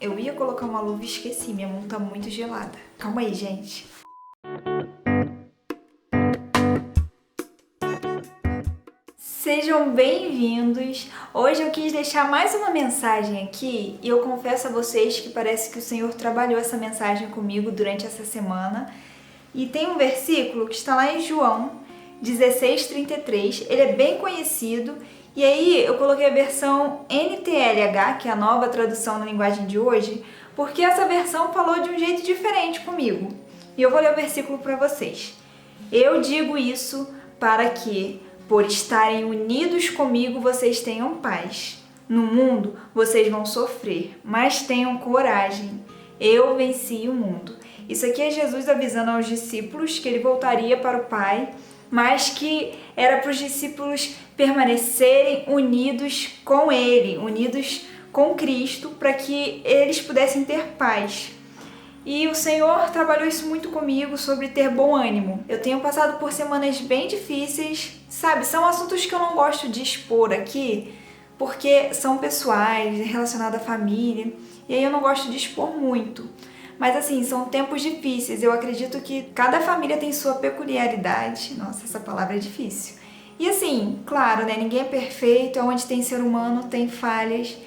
Eu ia colocar uma luva e esqueci, minha mão tá muito gelada. Calma aí, gente. Sejam bem-vindos! Hoje eu quis deixar mais uma mensagem aqui e eu confesso a vocês que parece que o Senhor trabalhou essa mensagem comigo durante essa semana. E tem um versículo que está lá em João 16:33, ele é bem conhecido. E aí eu coloquei a versão NTLH, que é a nova tradução na linguagem de hoje, porque essa versão falou de um jeito diferente comigo. E eu vou ler o versículo para vocês. Eu digo isso para que, por estarem unidos comigo, vocês tenham paz. No mundo vocês vão sofrer, mas tenham coragem. Eu venci o mundo. Isso aqui é Jesus avisando aos discípulos que ele voltaria para o Pai, mas que era para os discípulos permanecerem unidos com ele, unidos com Cristo, para que eles pudessem ter paz. E o Senhor trabalhou isso muito comigo sobre ter bom ânimo. Eu tenho passado por semanas bem difíceis, sabe? São assuntos que eu não gosto de expor aqui, porque são pessoais, relacionados à família, e aí eu não gosto de expor muito. Mas assim, são tempos difíceis. Eu acredito que cada família tem sua peculiaridade. Nossa, essa palavra é difícil. E assim, claro, né? Ninguém é perfeito. Onde tem ser humano, tem falhas.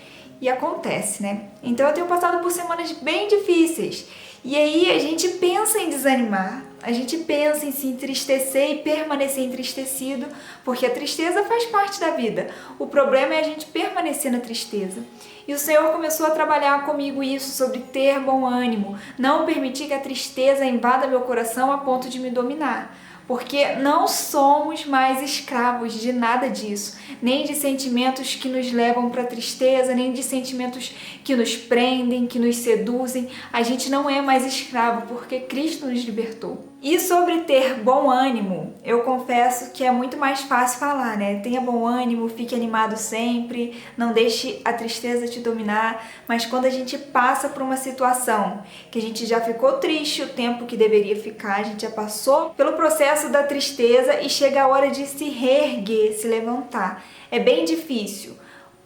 E acontece, né? Então eu tenho passado por semanas bem difíceis. E aí a gente pensa em desanimar. A gente pensa em se entristecer e permanecer entristecido, porque a tristeza faz parte da vida. O problema é a gente permanecer na tristeza. E o Senhor começou a trabalhar comigo isso, sobre ter bom ânimo, não permitir que a tristeza invada meu coração a ponto de me dominar. Porque não somos mais escravos de nada disso, nem de sentimentos que nos levam para a tristeza, nem de sentimentos que nos prendem, que nos seduzem. A gente não é mais escravo porque Cristo nos libertou. E sobre ter bom ânimo, eu confesso que é muito mais fácil falar, né? Tenha bom ânimo, fique animado sempre, não deixe a tristeza te dominar. Mas quando a gente passa por uma situação que a gente já ficou triste o tempo que deveria ficar, a gente já passou pelo processo da tristeza e chega a hora de se reerguer, se levantar. É bem difícil.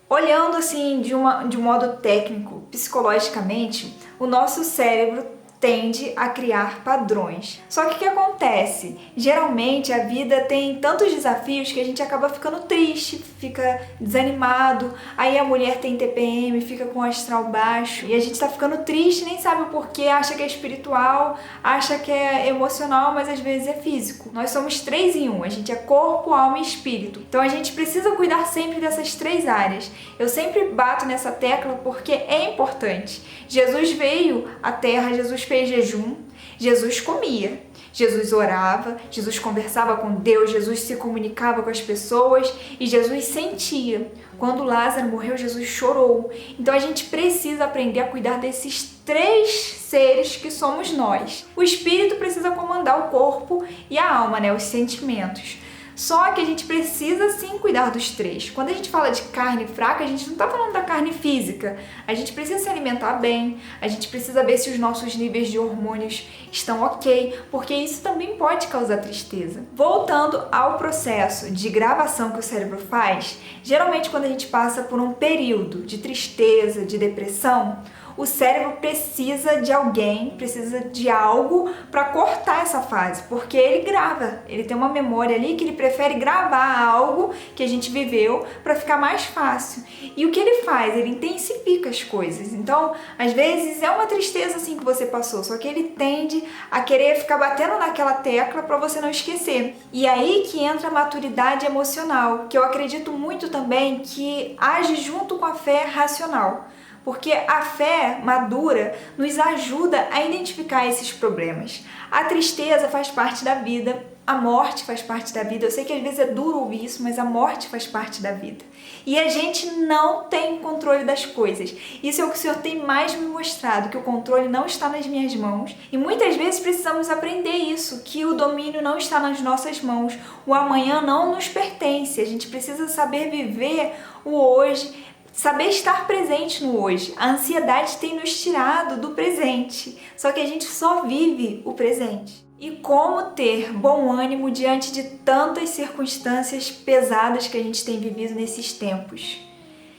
Olhando assim de um modo técnico, psicologicamente, o nosso cérebro tende a criar padrões. Só que o que acontece? Geralmente a vida tem tantos desafios que a gente acaba ficando triste, fica desanimado, aí a mulher tem TPM, fica com o astral baixo, e a gente tá ficando triste, nem sabe o porquê, acha que é espiritual, acha que é emocional, mas às vezes é físico. Nós somos 3 em 1, a gente é corpo, alma e espírito. Então a gente precisa cuidar sempre dessas 3 áreas. Eu sempre bato nessa tecla porque é importante. Jesus veio à Terra, Jesus fez jejum, Jesus comia, Jesus orava, Jesus conversava com Deus, Jesus se comunicava com as pessoas e Jesus sentia. Quando Lázaro morreu, Jesus chorou. Então a gente precisa aprender a cuidar desses 3 seres que somos nós. O espírito precisa comandar o corpo e a alma, né? Os sentimentos. Só que a gente precisa sim cuidar dos 3. Quando a gente fala de carne fraca, a gente não está falando da carne física. A gente precisa se alimentar bem, a gente precisa ver se os nossos níveis de hormônios estão ok, porque isso também pode causar tristeza. Voltando ao processo de gravação que o cérebro faz, geralmente quando a gente passa por um período de tristeza, de depressão, o cérebro precisa de alguém, precisa de algo para cortar essa fase, porque ele grava, ele tem uma memória ali que ele prefere gravar algo que a gente viveu para ficar mais fácil. E o que ele faz? Ele intensifica as coisas. Então, às vezes é uma tristeza assim que você passou, só que ele tende a querer ficar batendo naquela tecla para você não esquecer. E aí que entra a maturidade emocional, que eu acredito muito também que age junto com a fé racional. Porque a fé madura nos ajuda a identificar esses problemas. A tristeza faz parte da vida, a morte faz parte da vida. Eu sei que às vezes é duro ouvir isso, mas a morte faz parte da vida. E a gente não tem controle das coisas. Isso é o que o Senhor tem mais me mostrado, que o controle não está nas minhas mãos. E muitas vezes precisamos aprender isso, que o domínio não está nas nossas mãos. O amanhã não nos pertence. A gente precisa saber viver o hoje, saber estar presente no hoje. A ansiedade tem nos tirado do presente, só que a gente só vive o presente. E como ter bom ânimo diante de tantas circunstâncias pesadas que a gente tem vivido nesses tempos?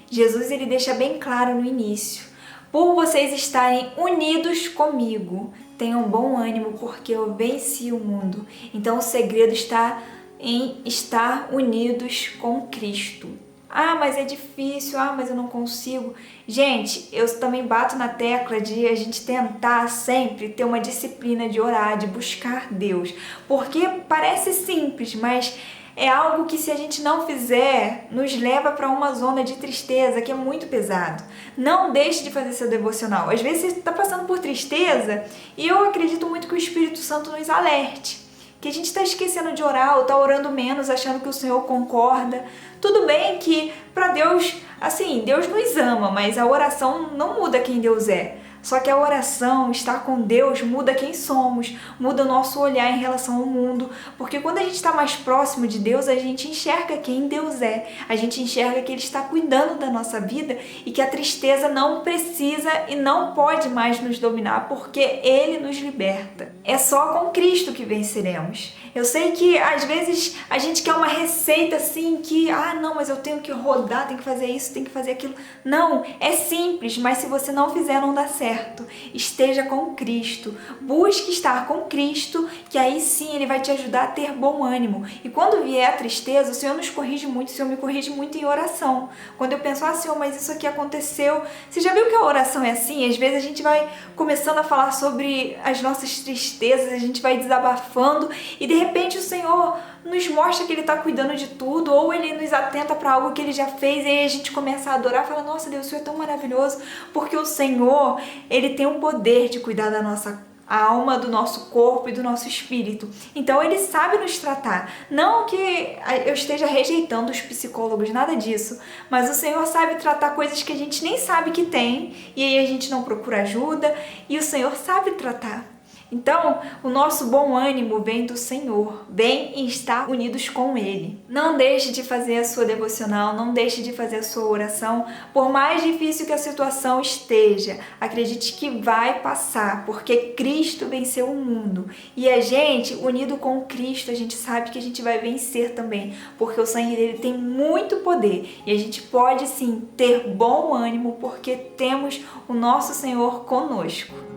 Jesus ele deixa bem claro no início: por vocês estarem unidos comigo. Tenham bom ânimo, porque eu venci o mundo. Então o segredo está em estar unidos com Cristo. Ah, mas é difícil, mas eu não consigo. Gente, eu também bato na tecla de a gente tentar sempre ter uma disciplina de orar, de buscar Deus. Porque parece simples, mas é algo que, se a gente não fizer, nos leva para uma zona de tristeza que é muito pesado. Não deixe de fazer seu devocional. Às vezes você está passando por tristeza e eu acredito muito que o Espírito Santo nos alerte. Que a gente está esquecendo de orar ou está orando menos, achando que o Senhor concorda. Tudo bem que para Deus, assim, Deus nos ama, mas a oração não muda quem Deus é. Só que a oração, estar com Deus, muda quem somos, muda o nosso olhar em relação ao mundo, porque quando a gente está mais próximo de Deus, a gente enxerga quem Deus é, a gente enxerga que Ele está cuidando da nossa vida e que a tristeza não precisa e não pode mais nos dominar, porque Ele nos liberta. É só com Cristo que venceremos. Eu sei que às vezes a gente quer uma receita assim que, não, mas eu tenho que rodar, tenho que fazer isso, tenho que fazer aquilo. Não, é simples, mas se você não fizer, não dá certo. Esteja com Cristo, busque estar com Cristo, que aí sim Ele vai te ajudar a ter bom ânimo. E quando vier a tristeza, o Senhor nos corrige muito, o Senhor me corrige muito em oração. Quando eu penso, Senhor, mas isso aqui aconteceu. Você já viu que a oração é assim? Às vezes a gente vai começando a falar sobre as nossas tristezas, a gente vai desabafando e de repente o Senhor nos mostra que Ele está cuidando de tudo, ou Ele nos atenta para algo que Ele já fez, e aí a gente começa a adorar e fala, nossa Deus, o Senhor é tão maravilhoso, porque o Senhor, Ele tem o poder de cuidar da nossa alma, do nosso corpo e do nosso espírito. Então Ele sabe nos tratar. Não que eu esteja rejeitando os psicólogos, nada disso, mas o Senhor sabe tratar coisas que a gente nem sabe que tem, e aí a gente não procura ajuda, e o Senhor sabe tratar. Então, o nosso bom ânimo vem do Senhor, vem em estar unidos com Ele. Não deixe de fazer a sua devocional, não deixe de fazer a sua oração, por mais difícil que a situação esteja. Acredite que vai passar, porque Cristo venceu o mundo. E a gente, unido com Cristo, a gente sabe que a gente vai vencer também, porque o sangue dele tem muito poder. E a gente pode sim ter bom ânimo, porque temos o nosso Senhor conosco.